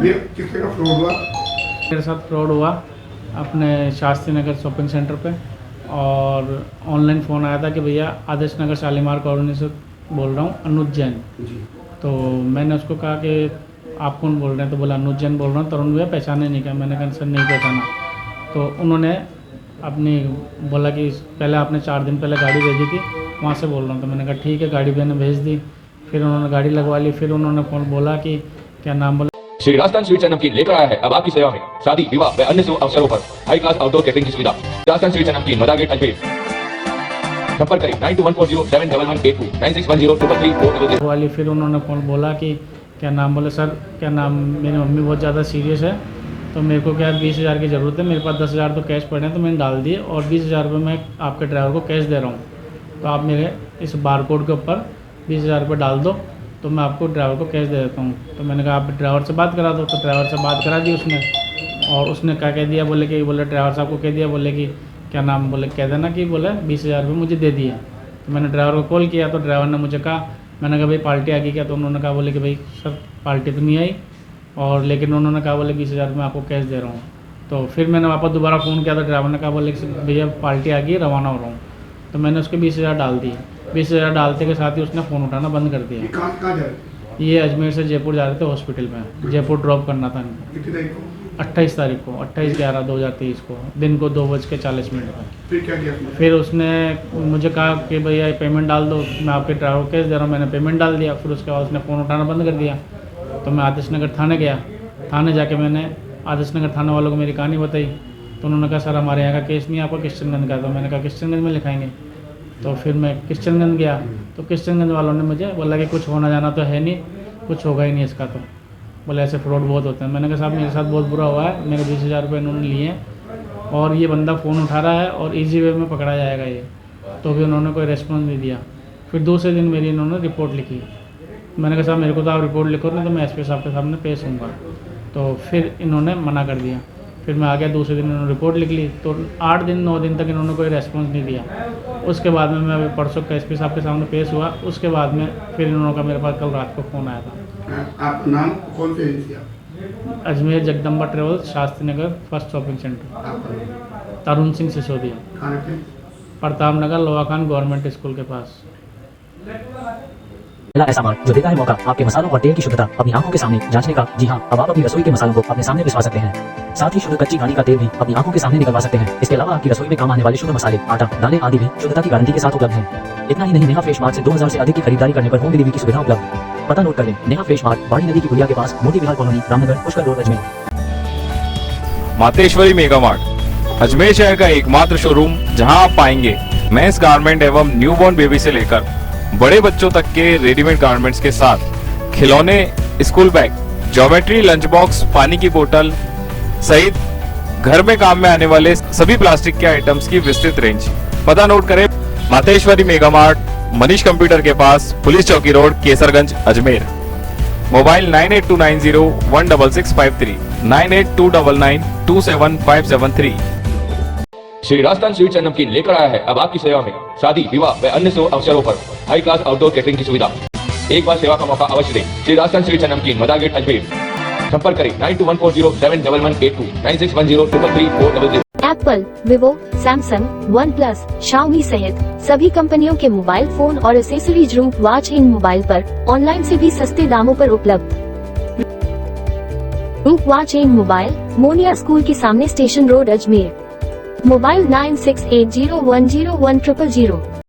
ये किसके का फ्रॉड हुआ? मेरे साथ फ्रॉड हुआ अपने शास्त्री नगर शॉपिंग सेंटर पे, और ऑनलाइन फ़ोन आया था कि भैया आदर्श नगर शालीमार कॉलोनी से बोल रहा हूँ, अनुज जैन। जी। तो मैंने उसको कहा कि आप कौन बोल रहे हैं, तो बोला अनुज जैन बोल रहा हूँ, तरुण भैया पहचाने नहीं क्या? मैंने कहा सर नहीं पहचाना। तो उन्होंने अपनी बोला कि पहले आपने 4 दिन पहले गाड़ी भेजी थी, वहाँ से बोल रहा हूँ। तो मैंने कहा ठीक है, गाड़ी मैंने भेज दी। फिर उन्होंने गाड़ी लगवा ली। फिर उन्होंने फ़ोन बोला कि क्या नाम बोला, श्री राजस्थान स्वीट्स एंड नमकीन लेकर आया है अब आपकी सेवा में शादी, विवाह व अन्य शुभ अवसरों पर हाई क्लास आउटडोर कैटरिंग की सुविधा। राजस्थान स्वीट्स एंड नमकीन, मदार गेट, अजमेर। संपर्क करें 9214071182 9610333400। वाली। फिर उन्होंने फ़ोन बोला कि क्या नाम बोले, सर क्या नाम, मेरी मम्मी बहुत ज़्यादा सीरियस है, तो मेरे को क्या 20,000 की ज़रूरत है, मेरे पास 10,000 तो कैश पड़े हैं, तो मैंने डाल दिए, और 20,000 रुपये मैं आपके ड्राइवर को कैश दे रहा हूँ, तो आप मेरे इस बारकोड के ऊपर 20,000 रुपये डाल दो, तो मैं आपको ड्राइवर को कैश दे देता हूँ। तो मैंने कहा आप ड्राइवर से बात करा दो। तो ड्राइवर से बात करा दी उसने, और उसने क्या कह दिया, बोले ड्राइवर साहब को कह दिया, बोले कि क्या नाम बोले, कह देना कि बोले 20,000 रुपये मुझे दे दिए। तो मैंने ड्राइवर को कॉल किया, तो ड्राइवर ने मुझे कहा, मैंने कहा भाई पार्टी आ गई क्या? तो उन्होंने कहा बोले कि भाई सर पार्टी तो नहीं आई, और लेकिन उन्होंने कहा बोले 20,000 मैं आपको कैश दे रहा हूँ। तो फिर मैंने वापस दोबारा फ़ोन किया, तो ड्राइवर ने कहा बोले कि भैया पार्टी आ गई, रवाना हो रहा हूँ। तो मैंने उसके 20,000 डाल दिए। 20,000 डालते के साथ ही उसने फ़ोन उठाना बंद कर ये दिया। कहाँ जा रहे थे? ये अजमेर से जयपुर जा रहे थे हॉस्पिटल में, जयपुर ड्रॉप करना था इनको। कितनी तारीख को? 28 तारीख को, 28/11/2023 को दिन को 2:40 पर। फिर क्या किया तुमने? फिर उसने मुझे कहा कि भैया पेमेंट डाल दो, मैं आपके ड्राइवर को कैश दे रहा हूँ। मैंने पेमेंट डाल दिया। फिर उसके बाद उसने फ़ोन उठाना बंद कर दिया। तो मैं आदर्श नगर थाने गया। थाने जाके मैंने आदर्श नगर थाने वालों को मेरी कहानी बताई। तो उन्होंने कहा सर हमारे यहाँ का केस नहीं है, आपका किशनगंज का। तो मैंने कहा किशनगंज में लिखाएंगे। तो फिर मैं किशनगंज गया, तो किशनगंज वालों ने मुझे बोला कि कुछ होना जाना तो है नहीं, कुछ होगा ही नहीं इसका। तो बोले ऐसे फ्रॉड बहुत होते हैं। मैंने कहा साहब मेरे साथ बहुत बुरा हुआ है, मेरे 20,000 रुपये इन्होंने लिए हैं, और ये बंदा फ़ोन उठा रहा है, और इजी वे में पकड़ा जाएगा ये। तो भी उन्होंने कोई रेस्पॉन्स नहीं दिया। फिर दूसरे दिन मेरी इन्होंने रिपोर्ट लिखी। मैंने कहा साहब मेरे को तो आप रिपोर्ट लिखो, नहीं तो मैं एसपी साहब के सामने पेश होऊंगा। तो फिर इन्होंने मना कर दिया। फिर मैं आ गया, दूसरे दिन इन्होंने रिपोर्ट लिख ली। तो 8 दिन 9 दिन तक इन्होंने कोई रेस्पॉन्स नहीं दिया। उसके बाद में मैं अभी परसों का एसपी साहब के सामने पेश हुआ। उसके बाद में फिर इन्होंने का मेरे पास कल रात को फ़ोन आया था। आप नाम कौन से agency? Ajmer Jagdamba travels, Shastri Nagar, first shopping centre. आपका तरुण सिंह सिसोदिया, खाने पे? प्रताप नगर, लोहा खान गवर्नमेंट स्कूल के पास। पहला ऐसा मार्ग जो देता है मौका आपके मसालों और तेल की शुद्धता अपनी आंखों के सामने जांचने का। जी हां, अब आप अपनी रसोई के मसालों को अपने सामने पिसवा सकते हैं। साथ ही शुद्ध कच्ची घानी का तेल भी अपनी आंखों के सामने निकलवा सकते हैं। इसके अलावा आपकी रसोई में काम आने वाले शुद्ध मसाले, आटा, दालें आदि भी शुद्धता की गारंटी के साथ उपलब्ध है। इतना ही नहीं, नेहा फ्रेश मार्ट से 2000 से अधिक की खरीदारी करने पर होम डिलीवरी की सुविधा उपलब्ध। पता नोट कर लें, नेहा फ्रेश मार्ट बाड़ी नदी की कुलिया के पास, Moti Vihar colony, Ramnagar, Pushkar road, Ajmer. Mateshwari mega mart Ajmer शहर का एकमात्र शोरूम जहां आप पाएंगे मेंस गारमेंट एवं न्यूबॉर्न बेबी से लेकर बड़े बच्चों तक के रेडीमेड गारमेंट्स के साथ खिलौने, school bag, geometry, lunch box, पानी की बोतल सहित घर में काम में आने वाले सभी प्लास्टिक के आइटम्स की विस्तृत रेंज। पता नोट करें, Mateshwari mega mart, Manish computer के पास, पुलिस चौकी road, Kesarganj, Ajmer. Mobile 9829016653, 9829927573। Shri Rajasthan sweets and namkeen लेकर आया है अब आपकी सेवा में शादी, विवाह व अन्य शुभ अवसरों पर हाई क्लास आउटडोर कैटरिंग की सुविधा। एक बार सेवा का मौका अवश्य दें। श्री राजस्थान स्वीट्स एंड नमकीन, मदार गेट, अजमेर। संपर्क करें 9214071182 9610333400। Apple, Vivo, Samsung, one plus, Xiaomi सहित सभी कंपनियों के मोबाइल फोन और एसेसरीज रूप वॉच इन मोबाइल पर ऑनलाइन से भी सस्ते दामों पर उपलब्ध। रूप watch in mobile, Moniya school के सामने, स्टेशन रोड, अजमेर। मोबाइल 9680101000।